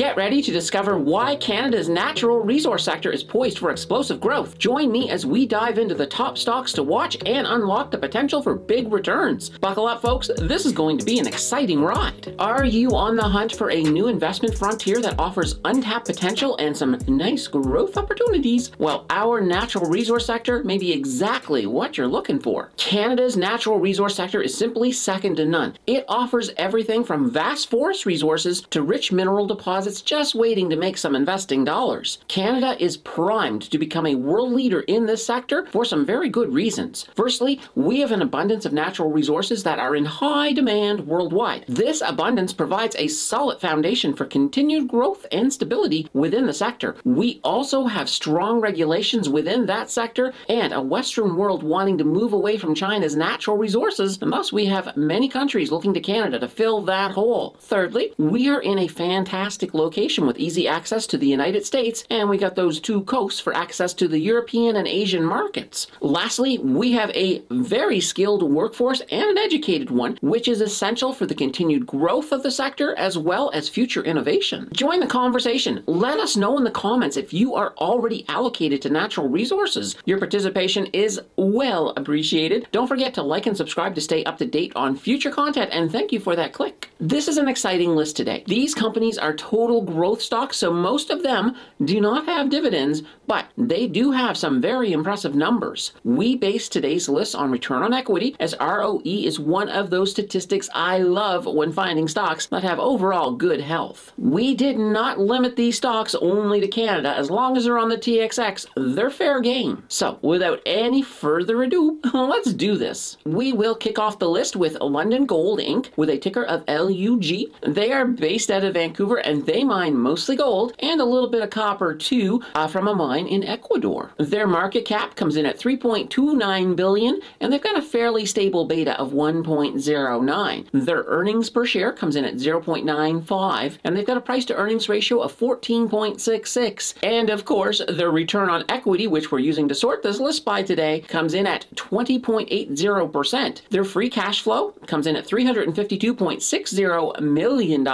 Get ready to discover why Canada's natural resource sector is poised for explosive growth. Join me as we dive into the top stocks to watch and unlock the potential for big returns. Buckle up, folks. This is going to be an exciting ride. Are you on the hunt for a new investment frontier that offers untapped potential and some nice growth opportunities? Well, our natural resource sector may be exactly what you're looking for. Canada's natural resource sector is simply second to none. It offers everything from vast forest resources to rich mineral deposits just waiting to make some investing dollars. Canada is primed to become a world leader in this sector for some very good reasons. Firstly, we have an abundance of natural resources that are in high demand worldwide. This abundance provides a solid foundation for continued growth and stability within the sector. We also have strong regulations within that sector and a Western world wanting to move away from China's natural resources, and thus we have many countries looking to Canada to fill that hole. Thirdly, we are in a fantastic location with easy access to the United States, and we got those two coasts for access to the European and Asian markets. Lastly, we have a very skilled workforce and an educated one, which is essential for the continued growth of the sector as well as future innovation. Join the conversation. Let us know in the comments if you are already allocated to natural resources. Your participation is well appreciated. Don't forget to like and subscribe to stay up to date on future content, and thank you for that click. This is an exciting list today. These companies are total growth stocks, so most of them do not have dividends, but they do have some very impressive numbers. We base today's list on return on equity, as ROE is one of those statistics I love when finding stocks that have overall good health. We did not limit these stocks only to Canada. As long as they're on the TSX, they're fair game. So without any further ado, let's do this. We will kick off the list with Ludin Gold Inc. with a ticker of LUG. They are based out of Vancouver and they mine mostly gold and a little bit of copper too from a mine in Ecuador. Their market cap comes in at $3.29 billion and they've got a fairly stable beta of 1.09. Their earnings per share comes in at 0.95 and they've got a price to earnings ratio of 14.66. And of course, their return on equity, which we're using to sort this list by today, comes in at 20.80%. Their free cash flow comes in at $352.60 million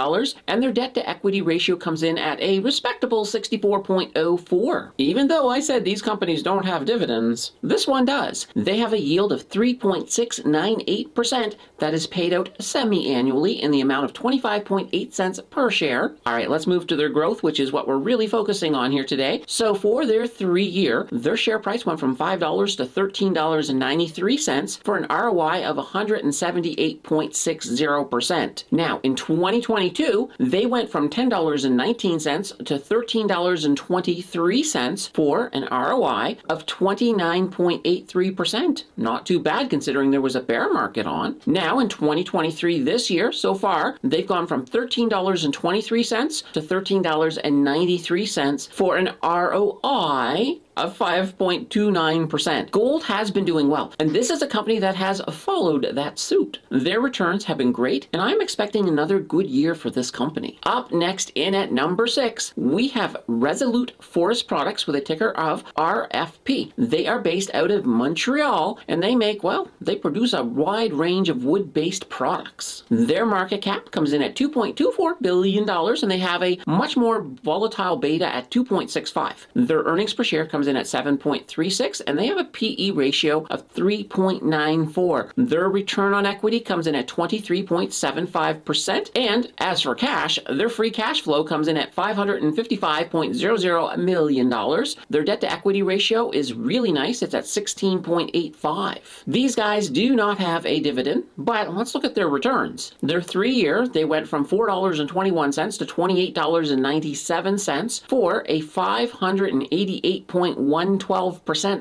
and their debt to equity ratio comes in at a respectable 64.04. Even though I said these companies don't have dividends, this one does. They have a yield of 3.698% that is paid out semi-annually in the amount of 25.8 cents per share. All right, let's move to their growth, which is what we're really focusing on here today. So for their 3-year, their share price went from $5 to $13.93 for an ROI of 178.60%. Now, in 2022, they went from $10.19 to $13.23 for an ROI of 29.83%. Not too bad considering there was a bear market on. Now, in 2023, this year, so far, they've gone from $13.23 to $13.93 for an ROI of 5.29%. Gold has been doing well, and this is a company that has followed that suit. Their returns have been great, and I'm expecting another good year for this company. Up next in at number 6, we have Resolute Forest Products with a ticker of RFP. They are based out of Montreal, and they make, well, they produce a wide range of wood-based products. Their market cap comes in at $2.24 billion, and they have a much more volatile beta at 2.65. Their earnings per share comes in at 7.36 and they have a PE ratio of 3.94. Their return on equity comes in at 23.75%, and as for cash, their free cash flow comes in at $555.00 million. Their debt to equity ratio is really nice. It's at 16.85. These guys do not have a dividend, but let's look at their returns. Their 3-year, they went from $4.21 to $28.97 for a 588.112%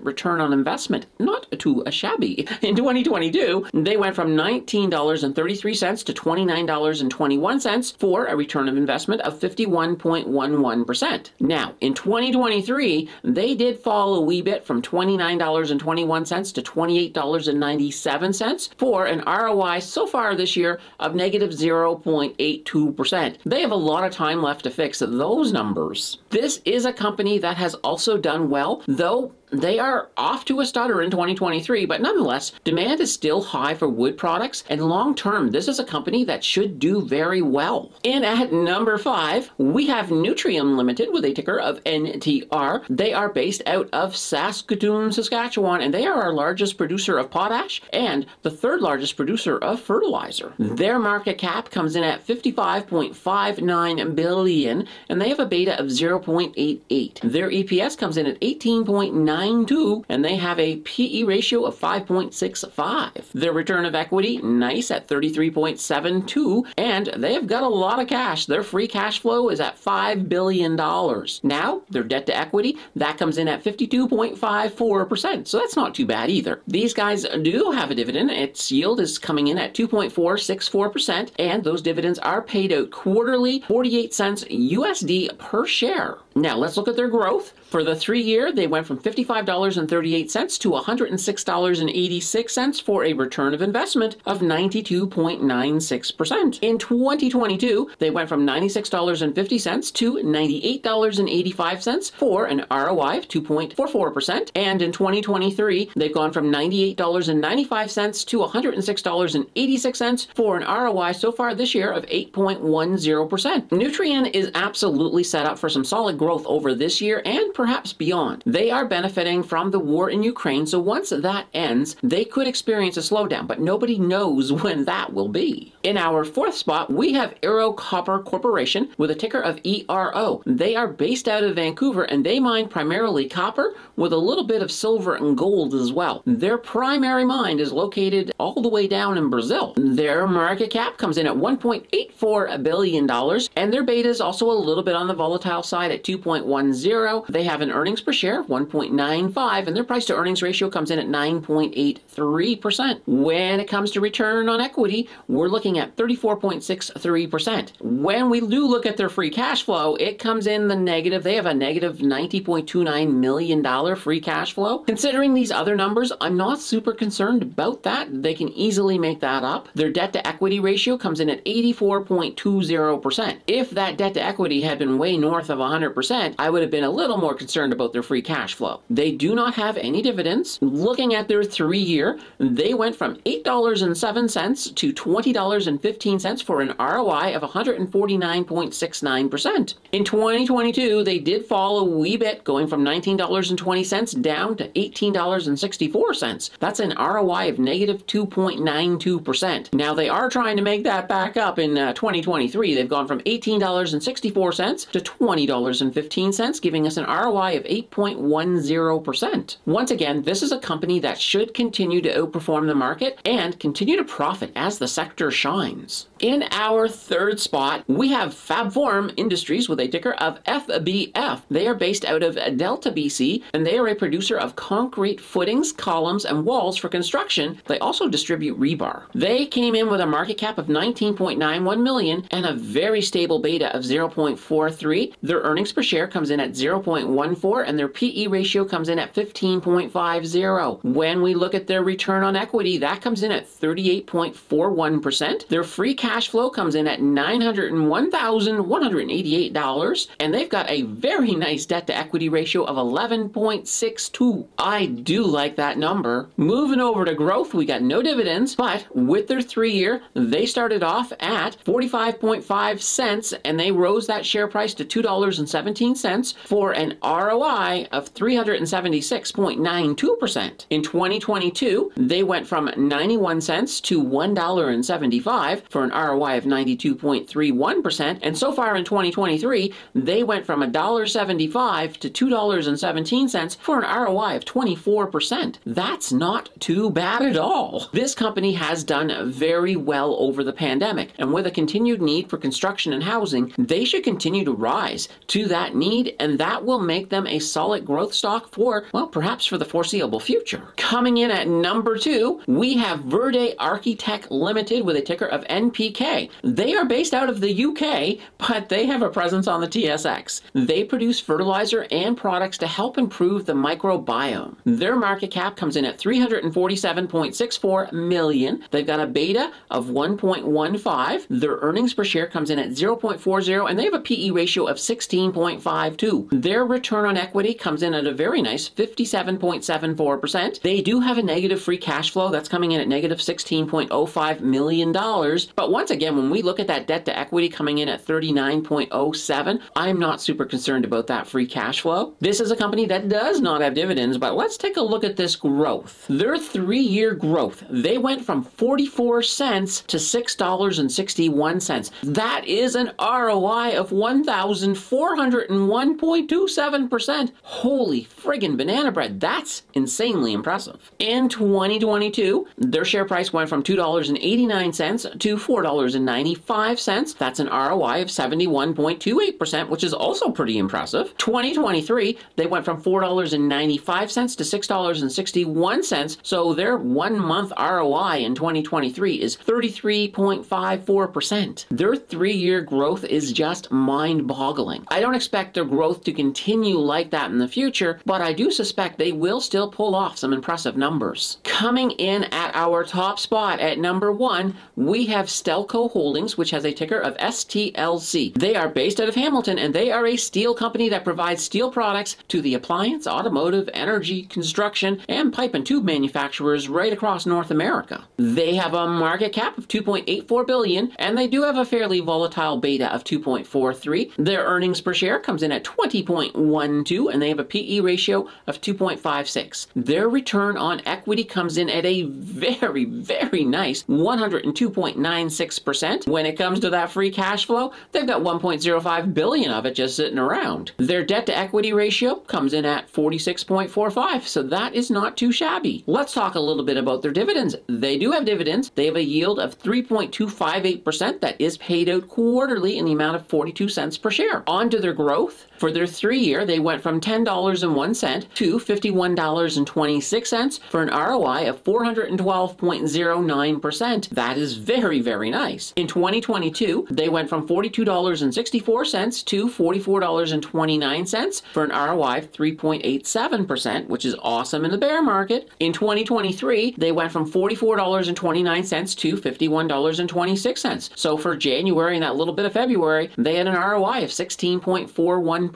return on investment. Not too shabby. In 2022, they went from $19.33 to $29.21 for a return of investment of 51.11%. Now, in 2023, they did fall a wee bit from $29.21 to $28.97 for an ROI so far this year of negative 0.82%. They have a lot of time left to fix those numbers. This is a company that has also done well, though They are off to a stutter in 2023, but nonetheless, demand is still high for wood products, and long term, this is a company that should do very well. In at number 5, we have Nutrien Ltd with a ticker of NTR. They are based out of Saskatoon, Saskatchewan, and they are our largest producer of potash and the third largest producer of fertilizer. Their market cap comes in at $55.59 billion, and they have a beta of 0.88. Their EPS comes in at 18.92, and they have a PE ratio of 5.65. Their return of equity, nice at 33.72, and they have got a lot of cash. Their free cash flow is at $5 billion. Now, their debt to equity, that comes in at 52.54%, so that's not too bad either. These guys do have a dividend. Its yield is coming in at 2.464%, and those dividends are paid out quarterly, 48 cents USD per share. Now, let's look at their growth. For the 3-year, they went from $55.38 to $106.86 for a return of investment of 92.96%. In 2022, they went from $96.50 to $98.85 for an ROI of 2.44%. And in 2023, they've gone from $98.95 to $106.86 for an ROI so far this year of 8.10%. Nutrien is absolutely set up for some solid growth over this year and perhaps beyond. They are benefiting from the war in Ukraine, so once that ends, they could experience a slowdown, but nobody knows when that will be. In our 4th spot, we have Ero Copper Corporation with a ticker of ERO. They are based out of Vancouver, and they mine primarily copper with a little bit of silver and gold as well. Their primary mine is located all the way down in Brazil. Their market cap comes in at $1.84 billion, and their beta is also a little bit on the volatile side at 2.10. They have an earnings per share of 1.95, and their price to earnings ratio comes in at 9.83%. When it comes to return on equity, we're looking at 34.63%. When we do look at their free cash flow, it comes in the negative. They have a negative $90.29 million free cash flow. Considering these other numbers, I'm not super concerned about that. They can easily make that up. Their debt to equity ratio comes in at 84.20%. If that debt to equity had been way north of 100%, I would have been a little more concerned about their free cash flow. They do not have any dividends. Looking at their 3-year, they went from $8.07 to $20.15 for an ROI of 149.69%. In 2022, they did fall a wee bit, going from $19.20 down to $18.64. That's an ROI of negative 2.92%. Now, they are trying to make that back up in 2023. They've gone from $18.64 to $20.15, giving us an ROI of 8.10%. Once again, this is a company that should continue to outperform the market and continue to profit as the sector shines. In our 3rd spot, we have Fab-Form Industries with a ticker of FBF. They are based out of Delta, BC, and they are a producer of concrete footings, columns, and walls for construction. They also distribute rebar. They came in with a market cap of $19.91 million and a very stable beta of 0.43. Their earnings per share comes in at 0.14, and their PE ratio comes in at 15.50. When we look at their return on equity, that comes in at 38.41%. Their free cash flow comes in at $901,188, and they've got a very nice debt to equity ratio of 11.62. I do like that number. Moving over to growth, we got no dividends, but with their 3-year, they started off at 45.5 cents, and they rose that share price to $2.17 for an ROI of 376.92%. In 2022, they went from 91 cents to $1.75 for an ROI of 92.31%, and so far in 2023, they went from $1.75 to $2.17 for an ROI of 24%. That's not too bad at all. This company has done very well over the pandemic, and with a continued need for construction and housing, they should continue to rise to that need, and that will make them a solid growth stock for, well, perhaps for the foreseeable future. Coming in at number 2, we have Verde Agritech Ltd with a ticker ticker of NPK. They are based out of the UK, but they have a presence on the TSX. They produce fertilizer and products to help improve the microbiome. Their market cap comes in at $347.64 million. They've got a beta of 1.15. Their earnings per share comes in at 0.40, and they have a PE ratio of 16.52. Their return on equity comes in at a very nice 57.74%. They do have a negative free cash flow that's coming in at negative $16.05 million. But once again, when we look at that debt to equity coming in at 39.07, I'm not super concerned about that free cash flow. This is a company that does not have dividends, but let's take a look at this growth. Their 3-year growth, they went from 44 cents to $6.61. That is an ROI of 1,401.27%. Holy friggin' banana bread. That's insanely impressive. In 2022, their share price went from $2.89 to $4.95. That's an ROI of 71.28%, which is also pretty impressive. 2023, they went from $4.95 to $6.61. So their 1 month ROI in 2023 is 33.54%. Their 3-year growth is just mind-boggling. I don't expect their growth to continue like that in the future, but I do suspect they will still pull off some impressive numbers. Coming in at our top spot at number 1, we have Stelco Holdings, which has a ticker of STLC. They are based out of Hamilton, and they are a steel company that provides steel products to the appliance, automotive, energy, construction, and pipe and tube manufacturers right across North America. They have a market cap of $2.84 billion, and they do have a fairly volatile beta of 2.43. Their earnings per share comes in at 20.12, and they have a PE ratio of 2.56. Their return on equity comes in at a very, very nice 102.96%. When it comes to that free cash flow, they've got $1.05 billion of it just sitting around. Their debt to equity ratio comes in at 46.45, so that is not too shabby. Let's talk a little bit about their dividends. They do have dividends. They have a yield of 3.258% that is paid out quarterly in the amount of 42 cents per share. On to their growth. For their 3-year, they went from $10.01 to $51.26 for an ROI of 412.09%. That is very, very nice. In 2022, they went from $42.64 to $44.29 for an ROI of 3.87%, which is awesome in the bear market. In 2023, they went from $44.29 to $51.26. So for January and that little bit of February, they had an ROI of 16.41%.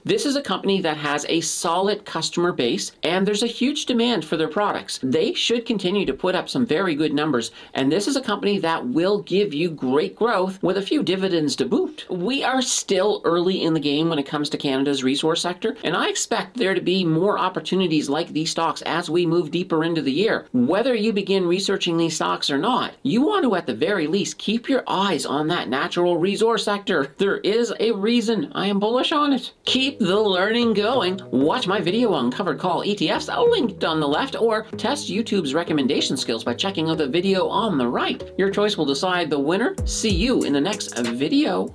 This is a company that has a solid customer base, and there's a huge demand for their products. They should continue to put up some very good numbers, and this is a company that will give you great growth with a few dividends to boot. We are still early in the game when it comes to Canada's resource sector, and I expect there to be more opportunities like these stocks as we move deeper into the year. Whether you begin researching these stocks or not, you want to at the very least keep your eyes on that natural resource sector. There is a reason I am bullish on it. Keep the learning going. Watch my video on covered call ETFs linked on the left, or test YouTube's recommendation skills by checking out the video on the right. Your choice will decide the winner. See you in the next video.